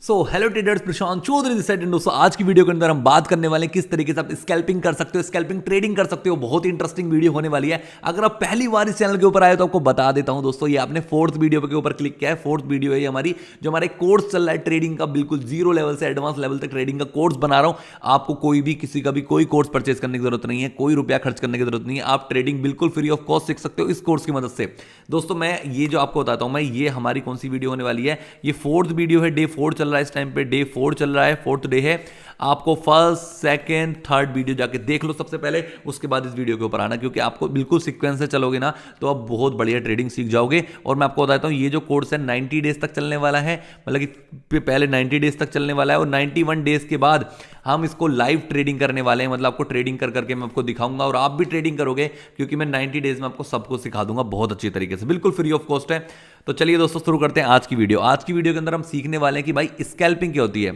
Hello traders, Prashant Chaudhary this side. दोस्तों आज की वीडियो के अंदर हम बात करने वाले हैं किस तरीके से आप स्कैल्पिंग कर सकते हो, स्कैल्पिंग ट्रेडिंग कर सकते हो। बहुत ही इंटरेस्टिंग वीडियो होने वाली है। अगर आप पहली बार इस चैनल के ऊपर आए तो आपको बता देता हूं दोस्तों, ये आपने फोर्थ वीडियो के ऊपर क्लिक किया है। फोर्थ वीडियो है हमारी, जो हमारे कोर्स चल रहा है ट्रेडिंग का, बिल्कुल जीरो लेवल से एडवांस लेवल तक ट्रेडिंग का कोर्स बना रहा हूं। आपको कोई भी किसी का भी कोई कोर्स परचेज करने की जरूरत नहीं है, कोई रुपया खर्च करने की जरूरत नहीं है। आप ट्रेडिंग बिल्कुल फ्री ऑफ कॉस्ट सीख सकते हो इस कोर्स की मदद से। दोस्तों मैं ये जो आपको बताता हूं, मैं ये हमारी कौन सी वीडियो होने वाली है, ये फोर्थ वीडियो है। डे 4 चल रहा है इस टाइम पे, डे 4 चल रहा है, फोर्थ डे है। आपको फर्स्ट सेकंड थर्ड वीडियो जाके देख लो सबसे पहले, उसके बाद इस वीडियो के ऊपर आना, क्योंकि आपको बिल्कुल सीक्वेंस से चलोगे ना तो आप बहुत बढ़िया ट्रेडिंग सीख जाओगे। और मैं आपको बताता हूं, ये जो कोर्स है 90 डेज तक चलने वाला है, मतलब कि पहले 90 डेज तक चलने वाला है और 91 डेज के बाद हम इसको लाइव ट्रेडिंग करने वाले हैं। मतलब आपको ट्रेडिंग कर करके मैं आपको दिखाऊंगा और आप भी ट्रेडिंग करोगे, क्योंकि मैं 90 डेज में आपको सबको सिखा दूंगा बहुत अच्छी तरीके से, बिल्कुल फ्री ऑफ कॉस्ट है। तो चलिए दोस्तों शुरू करते हैं आज की वीडियो। आज की वीडियो के अंदर हम सीखने वाले हैं कि भाई स्कैल्पिंग क्या होती है,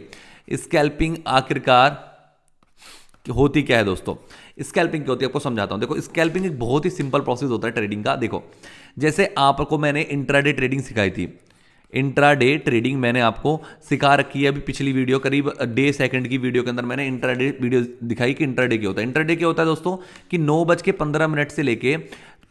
स्कैल्पिंग आखिरकार होती क्या है। दोस्तों स्कैल्पिंग क्या होती है आपको समझाता हूं। देखो स्कैल्पिंग एक बहुत ही सिंपल प्रोसेस होता है ट्रेडिंग का। देखो जैसे आपको मैंने इंट्राडे ट्रेडिंग सिखाई थी, इंट्राडे ट्रेडिंग मैंने आपको सिखा रखी है। अभी पिछली वीडियो करीब डे सेकंड की वीडियो के अंदर मैंने इंट्राडे वीडियो दिखाई कि इंट्राडे क्या होता है। इंट्राडे क्या होता है दोस्तों कि 9:15 से लेके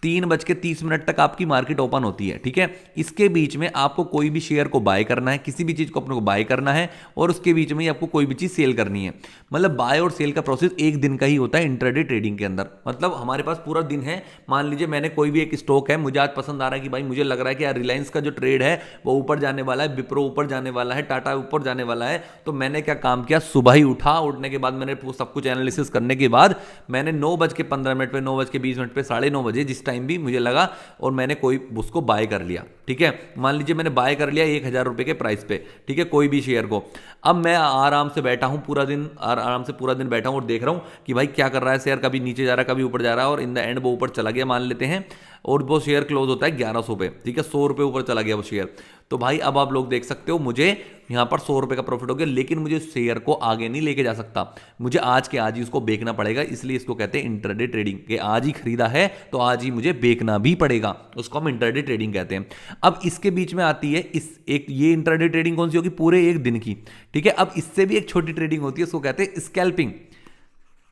3:30 तक आपकी मार्केट ओपन होती है, ठीक है। इसके बीच में आपको कोई भी शेयर को बाय करना है, किसी भी चीज को अपने को बाय करना है, और उसके बीच में ही आपको कोई भी चीज सेल करनी है। मतलब बाय और सेल का प्रोसेस एक दिन का ही होता है इंट्राडे ट्रेडिंग के अंदर। मतलब हमारे पास पूरा दिन है। मान लीजिए मैंने कोई भी एक स्टॉक है, मुझे आज पसंद आ रहा है कि भाई मुझे लग रहा है कि यार रिलायंस का जो ट्रेड है वो ऊपर जाने वाला है, विप्रो ऊपर जाने वाला है, टाटा ऊपर जाने वाला है। तो मैंने क्या काम किया, सुबह ही उठा, उठने के बाद मैंने सब कुछ एनालिसिस करने के बाद मैंने 9:15 पे, 9:20 पे, 9:30 जिस टाइम भी मुझे लगा, और मैंने कोई उसको बाय कर लिया, ठीक है। मान लीजिए मैंने बाय कर लिया 1,000 रुपए के प्राइस पे, ठीक है, कोई भी शेयर को। अब मैं आराम से बैठा हूं पूरा दिन, आराम से पूरा दिन बैठा हूं और देख रहा हूं कि भाई क्या कर रहा है शेयर, कभी नीचे जा रहा है कभी ऊपर जा रहा है, और इन द एंड वो ऊपर चला गया मान लेते हैं, और वो शेयर क्लोज होता है 1100 पे, ठीक है। 100 रुपए ऊपर चला गया वो शेयर। तो भाई अब आप लोग देख सकते हो, मुझे यहां पर 100 रुपए का प्रॉफिट हो गया, लेकिन मुझे शेयर को आगे नहीं लेके जा सकता, मुझे आज के आज ही उसको बेचना पड़ेगा। इसलिए इसको कहते हैं इंट्राडे ट्रेडिंग, कि आज ही खरीदा है तो आज ही मुझे बेचना भी पड़ेगा, उसको हम इंट्राडे ट्रेडिंग कहते हैं। अब इसके बीच में आती है इस एक, ये इंट्राडे ट्रेडिंग कौन सी होगी, पूरे एक दिन की, ठीक है। अब इससे भी एक छोटी ट्रेडिंग होती है, उसको कहते हैं स्कैल्पिंग,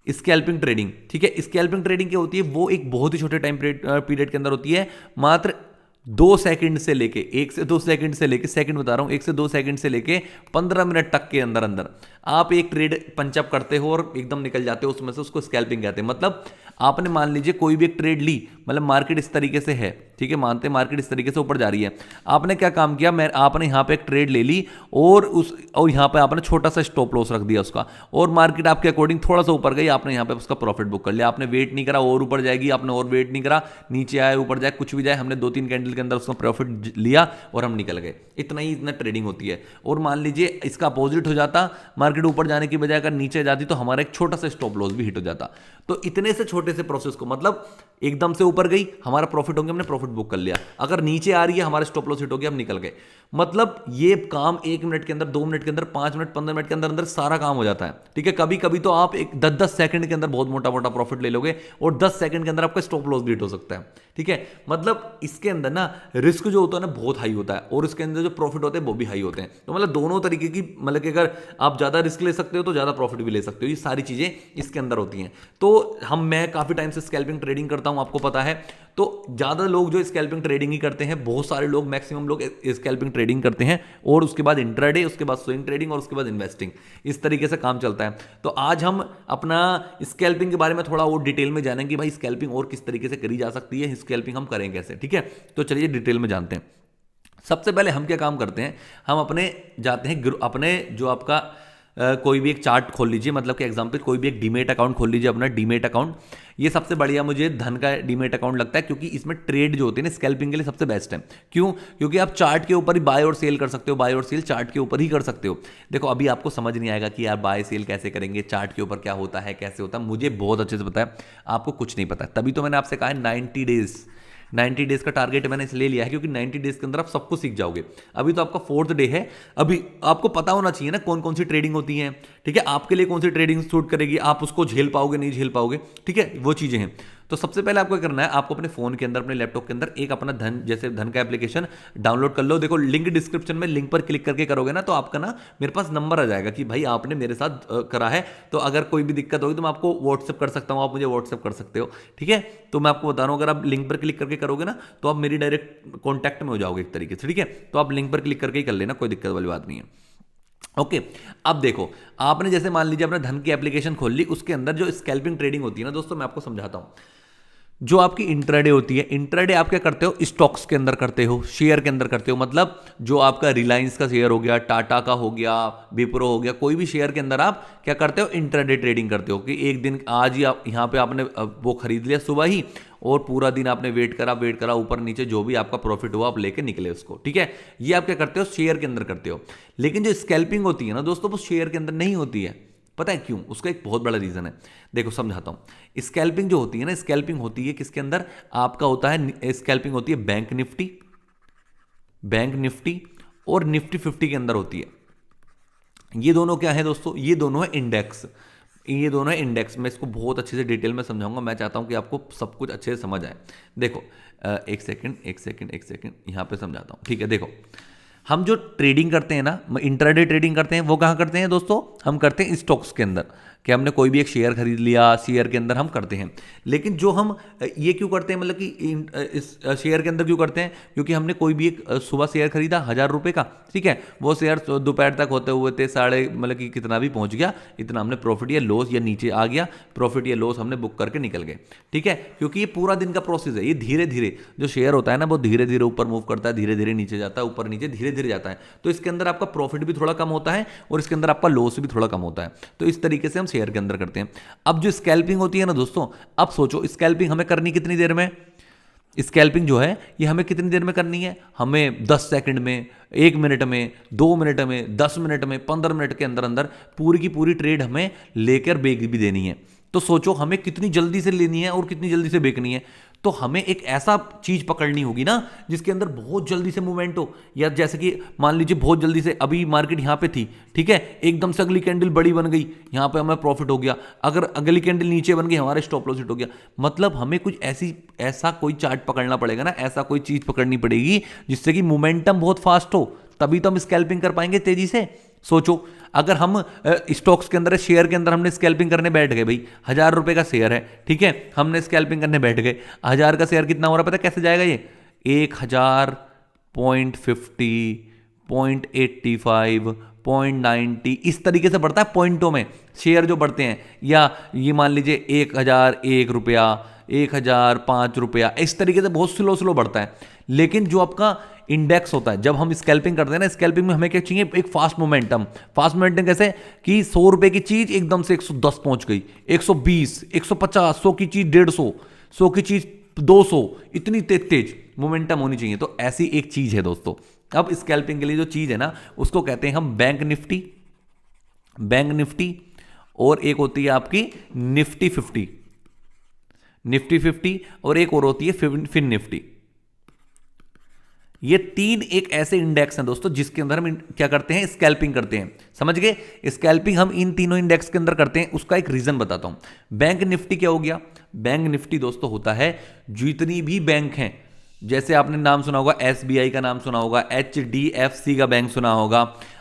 स्कैल्पिंग ट्रेडिंग, ठीक है। स्कैल्पिंग ट्रेडिंग क्या होती है, वो एक बहुत ही छोटे टाइम पीरियड के अंदर होती है। मात्र 2 सेकंड से लेके, 1 से 2 सेकंड से लेके, सेकंड बता रहा हूं, 1 से 2 सेकंड से लेके 15 मिनट तक के अंदर अंदर आप एक ट्रेड पंचअप करते हो और एकदम निकल जाते हो उसमें से, उसको स्कैल्पिंग कहते हैं। मतलब आपने मान लीजिए कोई भी एक ट्रेड ली, मतलब मार्केट इस तरीके से है, ठीक है, मानते हैं मार्केट इस तरीके से ऊपर जा रही है। आपने क्या काम किया, आपने यहां पे एक ट्रेड ले ली और यहां पे आपने छोटा सा स्टॉप लॉस रख दिया उसका, और मार्केट आपके अकॉर्डिंग थोड़ा सा ऊपर गई, आपने यहां पे उसका प्रॉफिट बुक कर लिया। आपने वेट नहीं करा और ऊपर जाएगी, आपने और वेट नहीं करा, नीचे आए ऊपर जाए कुछ भी जाए, हमने 2-3 कैंडल के अंदर उसका प्रॉफिट लिया और हम निकल गए। इतना ही, इतना ट्रेडिंग होती है। और मान लीजिए इसका अपोजिट हो जाता, मार्केट ऊपर जाने की बजाय अगर नीचे जाती तो हमारा एक छोटा सा स्टॉप लॉस भी हिट हो जाता। तो इतने से छोटे से प्रोसेस को, मतलब एकदम से ऊपर गई हमारा प्रॉफिट हो गया, हमने प्रॉफिट बुक कर लिया, अगर नीचे आ रही है हमारा स्टॉप लॉस हिट हो गया, हम निकल गए। मतलब ये काम 1 मिनट के अंदर, 2 मिनट के अंदर, 5 मिनट, 15 मिनट के अंदर अंदर सारा काम हो जाता है, ठीक है। कभी कभी तो आप एक 10-10 सेकंड के अंदर बहुत मोटा मोटा प्रॉफिट ले लोगे, और 10 सेकंड के अंदर आपका स्टॉप लॉस भी हिट हो सकता है, ठीक है। मतलब इसके अंदर ना रिस्क जो होता है ना बहुत हाई होता है, और इसके अंदर जो प्रॉफिट होते हैं वो भी हाई होते हैं। तो मतलब दोनों तरीके की, मतलब कि अगर आप ज्यादा रिस्क ले सकते हो तो ज्यादा प्रॉफिट भी ले सकते हो, ये सारी चीजें इसके अंदर होती हैं। तो मैं काफी टाइम से स्कैल्पिंग ट्रेडिंग करता हूं, आपको पता है। तो ज्यादा लोग जो स्कैल्पिंग ट्रेडिंग ही करते हैं, बहुत सारे लोग, मैक्सिमम लोग स्कैल्पिंग ट्रेडिंग करते हैं, और उसके बाद इंट्राडे, उसके बाद स्विंग ट्रेडिंग, और उसके बाद इन्वेस्टिंग, इस तरीके से काम चलता है। तो आज हम अपना स्कैल्पिंग के बारे में थोड़ा और डिटेल में जानेंगे, भाई स्कैल्पिंग और किस तरीके से करी जा सकती है, स्कैल्पिंग हम करें कैसे, ठीक है। तो चलिए डिटेल में जानते हैं। सबसे पहले हम क्या काम करते हैं, हम अपने जाते हैं अपने जो आपका कोई भी एक चार्ट खोल लीजिए, मतलब कि एग्जांपल कोई भी एक डीमेट अकाउंट खोल लीजिए, अपना डीमेट अकाउंट। ये सबसे बढ़िया मुझे धन का डीमेट अकाउंट लगता है, क्योंकि इसमें ट्रेड जो होती है ना स्कैल्पिंग के लिए सबसे बेस्ट है। क्यों? क्योंकि आप चार्ट के ऊपर ही बाय और सेल कर सकते हो, बाय और सेल चार्ट के ऊपर ही कर सकते हो। देखो अभी आपको समझ नहीं आएगा कि यार बाय सेल कैसे करेंगे, चार्ट के ऊपर क्या होता है, कैसे होता है, मुझे बहुत अच्छे से पता है, आपको कुछ नहीं पता। तभी तो मैंने आपसे कहा है 90 डेज का टारगेट मैंने इसलिए लिया है, क्योंकि 90 डेज के अंदर आप सब कुछ सीख जाओगे। अभी तो आपका 4th डे है, अभी आपको पता होना चाहिए ना कौन कौन सी ट्रेडिंग होती है, ठीक है, आपके लिए कौन सी ट्रेडिंग सूट करेगी, आप उसको झेल पाओगे नहीं झेल पाओगे, ठीक है, वो चीजें हैं। तो सबसे पहले आपको क्या करना है, आपको अपने फोन के अंदर, अपने लैपटॉप के अंदर एक अपना धन, जैसे धन का एप्लीकेशन डाउनलोड कर लो। देखो लिंक डिस्क्रिप्शन में, लिंक पर क्लिक करके करोगे ना तो आपका ना मेरे पास नंबर आ जाएगा कि भाई आपने मेरे साथ करा है, तो अगर कोई भी दिक्कत होगी तो मैं आपको व्हाट्सएप कर सकता हूं, आप मुझे व्हाट्सएप कर सकते हो, ठीक है। तो मैं आपको बता रहा हूं, अगर आप लिंक पर क्लिक करके करोगे ना तो आप मेरी डायरेक्ट कॉन्टैक्ट में हो जाओगे एक तरीके से, ठीक है। तो आप लिंक पर क्लिक करके ही कर लेना, कोई दिक्कत वाली बात नहीं है। ओके अब देखो, आपने जैसे मान लीजिए अपने धन की एप्लीकेशन खोल ली, उसके अंदर जो स्कैल्पिंग ट्रेडिंग होती है ना दोस्तों, मैं आपको समझाता हूं। जो आपकी इंट्राडे होती है, इंट्राडे आप क्या करते हो, स्टॉक्स के अंदर करते हो, शेयर के अंदर करते हो। मतलब जो आपका रिलायंस का शेयर हो गया, टाटा का हो गया, विप्रो हो गया, कोई भी शेयर के अंदर आप क्या करते हो, इंट्राडे ट्रेडिंग करते हो। कि एक दिन आज ही आप यहाँ पे आपने वो खरीद लिया सुबह ही, और पूरा दिन आपने वेट करा, ऊपर नीचे जो भी आपका प्रॉफिट हुआ आप लेके निकले उसको, ठीक है। ये आप क्या करते हो, शेयर के अंदर करते हो। लेकिन जो स्कैल्पिंग होती है ना दोस्तों, वो शेयर के अंदर नहीं होती है। पता है क्यों? उसका एक बहुत बड़ा रीजन है, देखो समझाता हूं। स्कैल्पिंग जो होती है ना, स्कैल्पिंग होती है किसके अंदर, आपका होता है स्कैल्पिंग होती है बैंक निफ्टी और निफ्टी 50 के अंदर होती है। ये दोनों क्या है दोस्तों, ये दोनों है इंडेक्स, ये दोनों है इंडेक्स। मैं इसको बहुत अच्छे से डिटेल में समझाऊंगा, मैं चाहता हूं कि आपको सब कुछ अच्छे से समझ आए। देखो एक सेकंड यहां पे समझाता हूं, ठीक है। देखो हम जो ट्रेडिंग करते हैं ना, इंट्राडे ट्रेडिंग करते हैं, वो कहाँ करते हैं दोस्तों, हम करते हैं स्टॉक्स के अंदर। कि हमने कोई भी एक शेयर खरीद लिया, शेयर के अंदर हम करते हैं। लेकिन जो हम ये क्यों करते हैं, मतलब कि इस शेयर के अंदर क्यों करते हैं, क्योंकि हमने कोई भी एक सुबह शेयर खरीदा 1000 रुपये का, ठीक है। वो शेयर दोपहर तक होते हुए थे साढ़े, मतलब कि कितना भी पहुंच गया, इतना हमने प्रॉफिट या लॉस, या नीचे आ गया प्रॉफिट या लॉस, हमने बुक करके निकल गए, ठीक है। क्योंकि ये पूरा दिन का प्रोसेस है, ये धीरे धीरे जो शेयर होता है ना, वो धीरे धीरे ऊपर मूव करता है, धीरे धीरे नीचे जाता है, ऊपर नीचे धीरे धीरे जाता है। तो इसके अंदर आपका प्रॉफिट भी थोड़ा कम होता है और इसके अंदर आपका लॉस भी थोड़ा कम होता है। तो इस तरीके से हम शेयर के अंदर करते हैं। अब जो स्कैल्पिंग होती है ना दोस्तों, अब सोचो स्कैल्पिंग हमें करनी कितनी देर में, स्कैल्पिंग जो है ये हमें कितनी देर में करनी है, हमें 10 सेकंड में, 1 मिनट में, 2 मिनट में, 10 मिनट में, 15 मिनट के अंदर अंदर पूरी की पूरी ट्रेड हमें लेकर बेच भी देनी है। तो सोचो हमें कितनी जल्दी से लेनी है और कितनी जल्दी से बेचनी है। तो हमें एक ऐसा चीज पकड़नी होगी ना जिसके अंदर बहुत जल्दी से मूवमेंट हो, या जैसे कि मान लीजिए बहुत जल्दी से अभी मार्केट यहां पे थी, ठीक है, एकदम से अगली कैंडल बड़ी बन गई, यहां पे हमें प्रॉफिट हो गया। अगर अगली कैंडल नीचे बन गई, हमारा स्टॉप लॉस हिट हो गया। मतलब हमें कुछ ऐसा कोई चार्ट पकड़ना पड़ेगा ना, ऐसा कोई चीज पकड़नी पड़ेगी जिससे कि मोमेंटम बहुत फास्ट हो, तभी तो हम स्कैल्पिंग कर पाएंगे तेजी से। सोचो अगर हम स्टॉक्स के अंदर, शेयर के अंदर हमने स्कैल्पिंग करने बैठ गए, भाई 1000 रुपए का शेयर है, ठीक है, हमने स्कैल्पिंग करने बैठ गए, 1000 का शेयर कितना हो रहा है पता है कैसे जाएगा, ये 1000, 0.50, 0.85, 0.90, इस तरीके से बढ़ता है पॉइंटों में शेयर जो बढ़ते हैं। या ये मान लीजिए 1001 रुपया, 1005 रुपया, इस तरीके से बहुत स्लो स्लो बढ़ता है। लेकिन जो आपका इंडेक्स होता है, जब हम स्कैल्पिंग करते हैं ना, स्कैल्पिंग में हमें क्या चाहिए, एक फास्ट मोमेंटम। फास्ट मोमेंटम कैसे, कि 100 रुपए की चीज एकदम से 110 पहुंच गई, 120, 150, 100 की चीज 150, 100 की चीज 200, इतनी तेज तेज मोमेंटम होनी चाहिए। तो ऐसी एक चीज है दोस्तों। अब स्कैल्पिंग के लिए जो चीज है ना, उसको कहते हैं हम बैंक निफ्टी, और एक होती है आपकी निफ्टी 50, और एक और होती है फिन निफ्टी। ये 3 एक ऐसे इंडेक्स हैं दोस्तों जिसके अंदर हम क्या करते हैं, स्कैल्पिंग करते हैं। समझ गए, स्कैल्पिंग हम इन तीनों इंडेक्स के अंदर करते हैं। उसका एक रीजन बताता हूं। बैंक निफ्टी क्या हो गया, बैंक निफ्टी दोस्तों होता है जितनी भी बैंक हैं, जैसे आपने नाम सुना होगा, SBI का नाम सुना होगा, HDFC का बैंक सुना होगा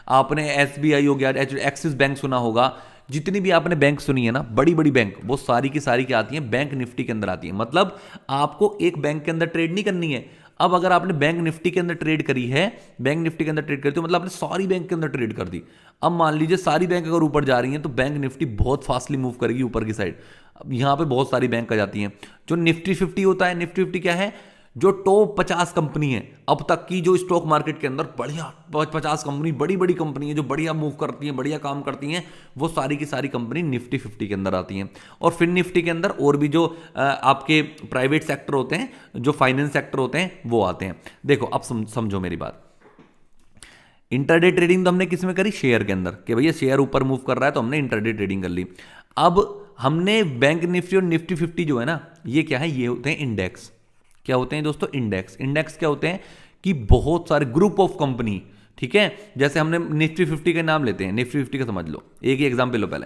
आपने, SBI हो गया, एक्सिस बैंक सुना होगा, जितनी भी आपने बैंक सुनी है ना, बड़ी बड़ी बैंक, वो सारी की सारी क्या आती हैं, बैंक निफ्टी के अंदर आती है। मतलब आपको एक बैंक के अंदर ट्रेड नहीं करनी है। अब अगर आपने बैंक निफ्टी के अंदर ट्रेड करी है, बैंक निफ्टी के अंदर ट्रेड करती हो, मतलब आपने सारी बैंक के अंदर ट्रेड कर दी। अब मान लीजिए सारी बैंक अगर ऊपर जा रही हैं तो बैंक निफ्टी बहुत फास्टली मूव करेगी ऊपर की साइड। अब यहां पे बहुत सारी बैंक आ जाती हैं। जो निफ्टी 50 होता है, निफ्टी 50 क्या है, जो टॉप 50 कंपनी है अब तक की, जो स्टॉक मार्केट के अंदर बढ़िया 50 कंपनी, बड़ी बड़ी कंपनी है जो बढ़िया मूव करती हैं, बढ़िया काम करती हैं, वो सारी की सारी कंपनी निफ्टी 50 के अंदर आती हैं। और फिर निफ्टी के अंदर और भी जो आपके प्राइवेट सेक्टर होते हैं, जो फाइनेंस सेक्टर होते हैं, वो आते हैं। देखो अब समझो मेरी बात। इंटरडे ट्रेडिंग तो हमने किस में करी, शेयर के अंदर, कि भैया शेयर ऊपर मूव कर रहा है तो हमने इंटरडे ट्रेडिंग कर ली। अब हमने बैंक निफ्टी और निफ्टी 50 जो है ना, ये क्या है, ये होते हैं इंडेक्स। क्या होते हैं दोस्तों, इंडेक्स क्या होते हैं, कि बहुत सारे ग्रुप ऑफ कंपनी, ठीक है। जैसे हमने निफ्टी 50 का नाम लेते हैं, निफ्टी 50 का समझ लो, एक ही एग्जांपल लो पहले।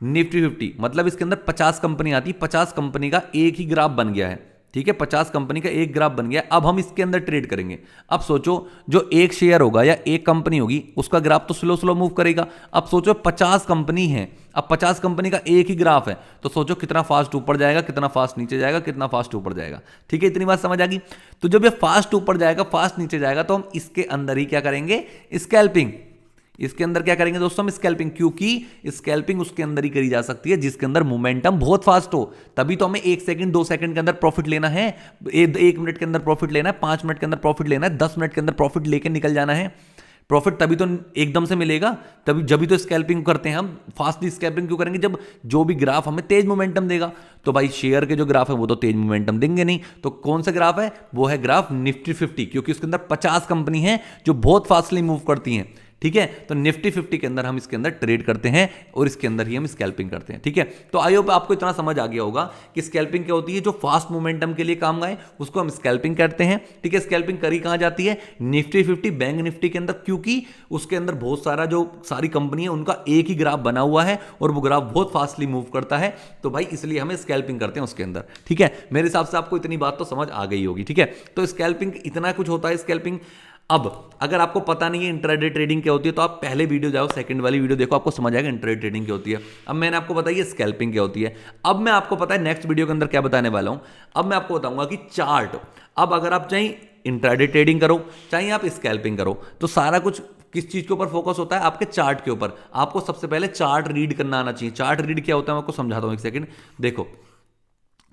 निफ्टी 50 मतलब इसके अंदर 50 कंपनी आती, 50 कंपनी का एक ही ग्राफ बन गया है, ठीक है, 50 कंपनी का एक ग्राफ बन गया। अब हम इसके अंदर ट्रेड करेंगे। अब सोचो जो एक शेयर होगा या एक कंपनी होगी उसका ग्राफ तो स्लो स्लो मूव करेगा। अब सोचो 50 कंपनी है, अब 50 कंपनी का एक ही ग्राफ है, तो सोचो कितना फास्ट ऊपर जाएगा, कितना फास्ट नीचे जाएगा, कितना फास्ट ऊपर जाएगा। ठीक है, इतनी बात समझ आ गई। तो जब ये फास्ट ऊपर जाएगा, फास्ट नीचे जाएगा, तो हम इसके अंदर ही क्या करेंगे, स्कैल्पिंग। इसके अंदर क्या करेंगे दोस्तों, हम स्कैल्पिंग, क्योंकि स्कैल्पिंग उसके अंदर ही करी जा सकती है जिसके अंदर मोमेंटम बहुत फास्ट हो। तभी तो हमें 1 सेकंड 2 सेकंड के अंदर प्रॉफिट लेना है, 1 मिनट के अंदर प्रॉफिट लेना है, 5 मिनट के अंदर प्रॉफिट लेना है, 10 मिनट के अंदर प्रॉफिट लेके निकल जाना है। प्रॉफिट तभी तो एकदम से मिलेगा, तभी जब भी तो स्कैल्पिंग करते हैं हम। फास्टली स्कैल्पिंग क्यों करेंगे, जब जो भी ग्राफ हमें तेज मोमेंटम देगा। तो भाई शेयर के जो ग्राफ है वो तो तेज मोमेंटम देंगे नहीं, तो कौन सा ग्राफ है, वो है ग्राफ निफ्टी 50, क्योंकि उसके अंदर 50 कंपनी है जो बहुत फास्टली मूव करती हैं। ठीक है, तो निफ्टी 50 के अंदर हम इसके अंदर ट्रेड करते हैं और इसके अंदर ही हम स्कैल्पिंग करते हैं। ठीक है, तो आई होप आपको इतना समझ आ गया होगा कि स्कैल्पिंग क्या होती है, जो फास्ट मोमेंटम के लिए काम आए उसको हम स्कैल्पिंग करते हैं। ठीक है, स्कैल्पिंग करी कहां जाती है, निफ्टी 50 बैंक निफ्टी के अंदर, क्योंकि उसके अंदर बहुत सारा जो सारी कंपनी है उनका एक ही ग्राफ बना हुआ है और वो ग्राफ बहुत फास्टली मूव करता है, तो भाई इसलिए हमें स्कैल्पिंग करते हैं उसके अंदर। ठीक है, मेरे हिसाब से आपको इतनी बात तो समझ आ गई होगी। ठीक है, तो स्कैल्पिंग इतना कुछ होता है स्कैल्पिंग। अब अगर आपको पता नहीं है इंट्राडे ट्रेडिंग क्या होती है, तो आप पहले वीडियो जाओ, सेकंड वाली वीडियो देखो, आपको समझ आएगा इंट्राडे ट्रेडिंग क्या होती है। अब मैंने आपको बताई है स्कैल्पिंग क्या होती है। अब मैं आपको पता है नेक्स्ट वीडियो के अंदर क्या बताने वाला हूं। अब मैं आपको बताऊंगा कि चार्ट, अब अगर आप चाहे इंट्राडे ट्रेडिंग करो चाहे आप स्कैल्पिंग करो, तो सारा कुछ किस चीज के ऊपर फोकस होता है, आपके चार्ट के ऊपर। आपको सबसे पहले चार्ट रीड करना आना चाहिए। चार्ट रीड क्या होता है मैं आपको समझाता हूं, एक सेकंड देखो,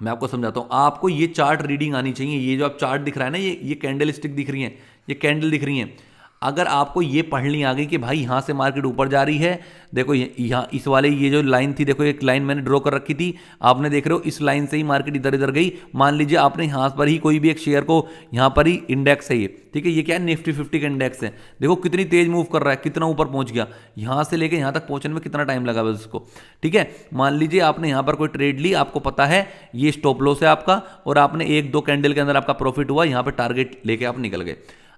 मैं आपको समझाता हूं। आपको ये चार्ट रीडिंग आनी चाहिए। ये जो आप चार्ट दिख रहा है ना, ये कैंडल स्टिक दिख रही है, ये कैंडल दिख रही है। अगर आपको ये पढ़नी आ गई कि भाई यहां से मार्केट ऊपर जा रही है, देखो यहाँ इस वाले ये जो लाइन थी, देखो एक लाइन मैंने ड्रॉ कर रखी थी, आपने देख रहे हो इस लाइन से ही मार्केट इधर इधर गई। मान लीजिए आपने यहां पर ही कोई भी एक शेयर को, यहां पर ही इंडेक्स है ये, ठीक है, ये क्या है, निफ्टी 50 का इंडेक्स है। देखो कितनी तेज मूव कर रहा है, कितना ऊपर पहुंच गया, यहां से लेके यहां तक पहुंचने में कितना टाइम लगा बस इसको। ठीक है, मान लीजिए आपने यहां पर कोई ट्रेड ली, आपको पता है ये स्टॉप लॉस है आपका, और आपने 1-2 कैंडल के अंदर आपका प्रॉफिट हुआ, यहां पर टारगेट लेके आप निकल गए।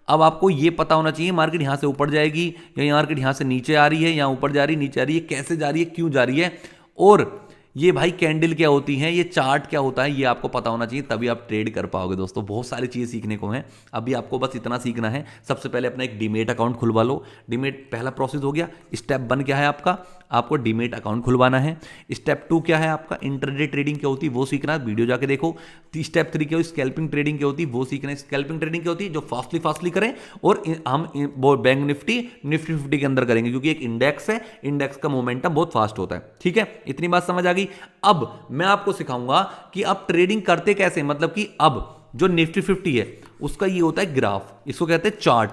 अब आपको ये पता होना चाहिए मार्केट यहां से ऊपर जाएगी या मार्केट यहां से नीचे आ रही है, यहां ऊपर जा रही है, नीचे आ रही है, कैसे जा रही है, क्यों जा रही है, और ये भाई कैंडल क्या होती है, ये चार्ट क्या होता है, ये आपको पता होना चाहिए, तभी आप ट्रेड कर पाओगे। दोस्तों बहुत सारी चीज़ें सीखने को हैं, अभी आपको बस इतना सीखना है। सबसे पहले अपना एक डीमेट अकाउंट खुलवा लो। डीमेट पहला प्रोसेस हो गया। स्टेप 1 क्या है आपका, आपको डीमेट अकाउंट खुलवाना है। स्टेप 2 क्या है आपका, इंटरडे ट्रेडिंग क्या होती है वो सीखना है, वीडियो जाके देखो। स्टेप 3 क्या होती है, स्कैल्पिंग ट्रेडिंग क्या होती है वो सीखना है। स्कैल्पिंग ट्रेडिंग क्या होती है, जो फास्टली करें, और हम वो बैंक निफ्टी 50 के अंदर करेंगे, क्योंकि एक इंडेक्स है, इंडेक्स का मोमेंटम बहुत फास्ट होता है। ठीक है, इतनी बात समझ आ गई। अब मैं आपको सिखाऊंगा कि आप ट्रेडिंग करते कैसे, मतलब कि अब जो निफ्टी 50 है उसका ये होता है ग्राफ, इसको कहते हैं चार्ट,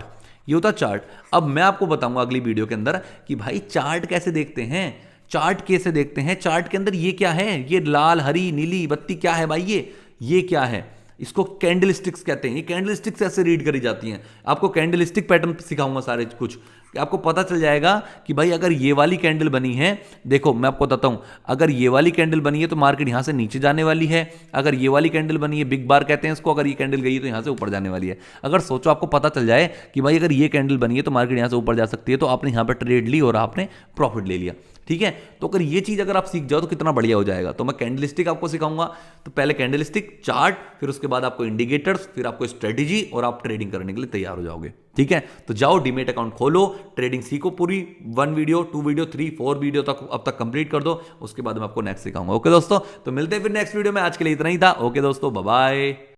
ये होता है चार्ट। अब मैं आपको बताऊंगा अगली वीडियो के अंदर कि भाई चार्ट कैसे देखते हैं, चार्ट कैसे देखते हैं, चार्ट के अंदर ये क्या है, ये लाल हरी नीली बत्ती क्या है भाई, ये क्या है, इसको कैंडल स्टिक्स कहते हैं। ये कैंडल स्टिक्स ऐसे रीड करी जाती हैं। आपको कैंडल स्टिक पैटर्न सिखाऊंगा सारे कुछ, आपको पता चल जाएगा कि भाई अगर ये वाली कैंडल बनी है, देखो मैं आपको बताता हूं, अगर ये वाली कैंडल बनी है तो मार्केट यहां से नीचे जाने वाली है। अगर ये वाली कैंडल बनी है, बिग बार कहते हैं इसको, अगर ये कैंडल गई है तो यहां से ऊपर जाने वाली है। अगर सोचो आपको पता चल जाए कि भाई अगर ये कैंडल बनी है तो मार्केट यहां से ऊपर जा सकती है, तो आपने यहां पर ट्रेड ली और आपने प्रॉफिट ले लिया। ठीक है, तो अगर ये चीज अगर आप सीख जाओ तो कितना बढ़िया हो जाएगा। तो मैं कैंडलस्टिक आपको सिखाऊंगा। तो पहले कैंडलस्टिक, चार्ट, फिर उसके बाद आपको इंडिकेटर्स, फिर आपको स्ट्रेटेजी, और आप ट्रेडिंग करने के लिए तैयार हो जाओगे। ठीक है, तो जाओ डीमेट अकाउंट खोलो, ट्रेडिंग सीखो, पूरी 1 वीडियो 2 वीडियो 3 4 वीडियो तक अब तक कंप्लीट कर दो, उसके बाद मैं आपको नेक्स्ट सिखाऊंगा। ओके दोस्तों, तो मिलते हैं फिर नेक्स्ट वीडियो में। आज के लिए इतना ही था। ओके दोस्तों, बाय बाय।